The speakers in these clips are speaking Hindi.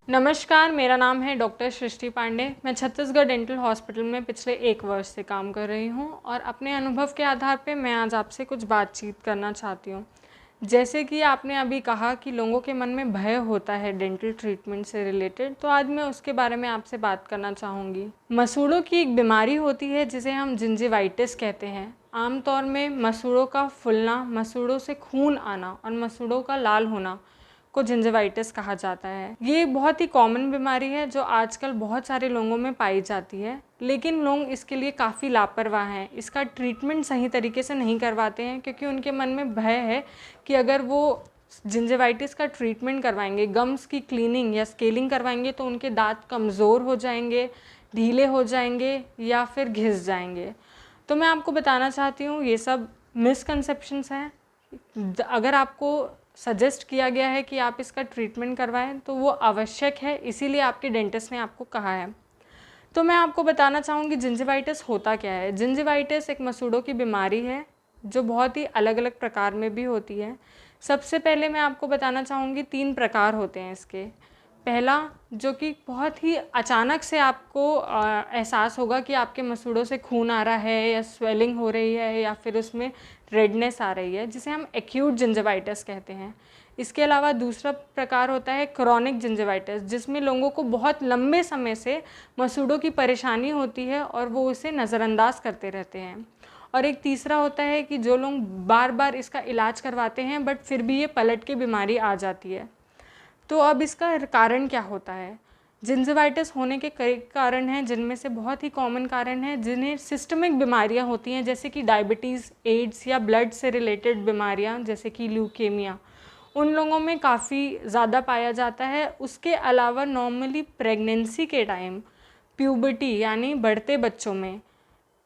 नमस्कार, मेरा नाम है डॉक्टर सृष्टि पांडे। मैं छत्तीसगढ़ डेंटल हॉस्पिटल में पिछले 1 वर्ष से काम कर रही हूँ और अपने अनुभव के आधार पे मैं आज आपसे कुछ बातचीत करना चाहती हूँ। जैसे कि आपने अभी कहा कि लोगों के मन में भय होता है डेंटल ट्रीटमेंट से रिलेटेड, तो आज मैं उसके बारे में आपसे बात करना चाहूँगी। मसूड़ों की एक बीमारी होती है जिसे हम जिंजिवाइटिस कहते हैं। आमतौर में मसूड़ों का फूलना, मसूड़ों से खून आना और मसूड़ों का लाल होना को जिंजिवाइटिस कहा जाता है। ये बहुत ही कॉमन बीमारी है जो आजकल बहुत सारे लोगों में पाई जाती है, लेकिन लोग इसके लिए काफ़ी लापरवाह हैं। इसका ट्रीटमेंट सही तरीके से नहीं करवाते हैं क्योंकि उनके मन में भय है कि अगर वो जिंजिवाइटिस का ट्रीटमेंट करवाएंगे, गम्स की क्लीनिंग या स्केलिंग करवाएंगे तो उनके दांत कमज़ोर हो जाएंगे, ढीले हो जाएंगे या फिर घिस जाएंगे। तो मैं आपको बताना चाहती हूँ ये सब मिसकंसेप्शंस हैं। अगर आपको सजेस्ट किया गया है कि आप इसका ट्रीटमेंट करवाएं तो वो आवश्यक है, इसीलिए आपके डेंटिस्ट ने आपको कहा है। तो मैं आपको बताना चाहूँगी जिंजिवाइटिस होता क्या है। जिंजिवाइटिस एक मसूड़ों की बीमारी है जो बहुत ही अलग अलग प्रकार में भी होती है। सबसे पहले मैं आपको बताना चाहूँगी 3 प्रकार होते हैं इसके। पहला, जो कि बहुत ही अचानक से आपको एहसास होगा कि आपके मसूड़ों से खून आ रहा है या स्वेलिंग हो रही है या फिर उसमें रेडनेस आ रही है, जिसे हम एक्यूट जिंजिवाइटिस कहते हैं। इसके अलावा दूसरा प्रकार होता है क्रॉनिक जिंजिवाइटिस, जिसमें लोगों को बहुत लंबे समय से मसूड़ों की परेशानी होती है और वो उसे नज़रअंदाज करते रहते हैं। और एक तीसरा होता है कि जो लोग बार बार इसका इलाज करवाते हैं बट फिर भी ये पलट के बीमारी आ जाती है। तो अब इसका कारण क्या होता है? जिंजिवाइटिस होने के कई कारण हैं, जिनमें से बहुत ही कॉमन कारण है जिन्हें सिस्टमिक बीमारियां होती हैं, जैसे कि डायबिटीज़, एड्स या ब्लड से रिलेटेड बीमारियां जैसे कि ल्यूकेमिया, उन लोगों में काफ़ी ज़्यादा पाया जाता है। उसके अलावा नॉर्मली प्रेगनेंसी के टाइम प्यूबर्टी यानी बढ़ते बच्चों में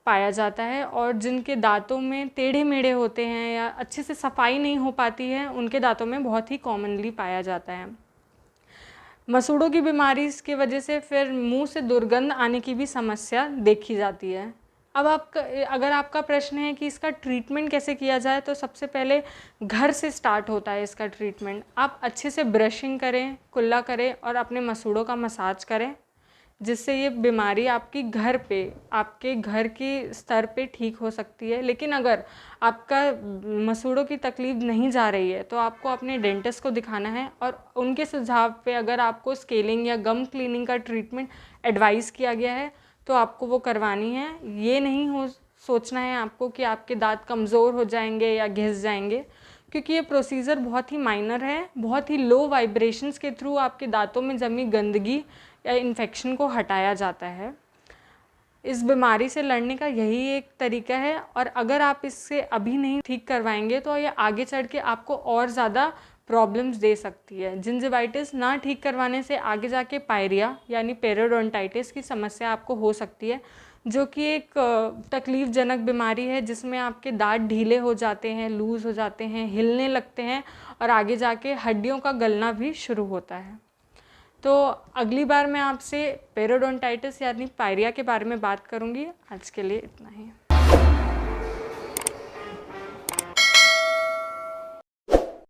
पाया जाता है, और जिनके दांतों में टेढ़े मेढ़े होते हैं या अच्छे से सफाई नहीं हो पाती है, उनके दांतों में बहुत ही कॉमनली पाया जाता है। मसूड़ों की बीमारी की वजह से फिर मुंह से दुर्गंध आने की भी समस्या देखी जाती है। अब अगर आपका प्रश्न है कि इसका ट्रीटमेंट कैसे किया जाए, तो सबसे पहले घर से स्टार्ट होता है इसका ट्रीटमेंट। आप अच्छे से ब्रशिंग करें, कुल्ला करें और अपने मसूड़ों का मसाज करें, जिससे ये बीमारी आपकी घर पे, आपके घर के स्तर पे ठीक हो सकती है। लेकिन अगर आपका मसूड़ों की तकलीफ़ नहीं जा रही है तो आपको अपने डेंटिस्ट को दिखाना है, और उनके सुझाव पे अगर आपको स्केलिंग या गम क्लीनिंग का ट्रीटमेंट एडवाइस किया गया है तो आपको वो करवानी है। ये नहीं हो सोचना है आपको कि आपके दांत कमज़ोर हो जाएंगे या घिस जाएंगे, क्योंकि ये प्रोसीजर बहुत ही माइनर है। बहुत ही लो वाइब्रेशंस के थ्रू आपके दांतों में जमी गंदगी या इन्फेक्शन को हटाया जाता है। इस बीमारी से लड़ने का यही एक तरीका है, और अगर आप इससे अभी नहीं ठीक करवाएंगे तो ये आगे चढ़ के आपको और ज़्यादा प्रॉब्लम्स दे सकती है। जिंजिवाइटिस ना ठीक करवाने से आगे जाके पायरिया यानी पेरियोडोंटाइटिस की समस्या आपको हो सकती है, जो कि एक तकलीफ़जनक बीमारी है जिसमें आपके दांत ढीले हो जाते हैं, लूज़ हो जाते हैं, हिलने लगते हैं और आगे जाके हड्डियों का गलना भी शुरू होता है। तो अगली बार मैं आपसे पेरियोडोंटाइटिस यानी पायरिया के बारे में बात करूँगी। आज के लिए इतना ही।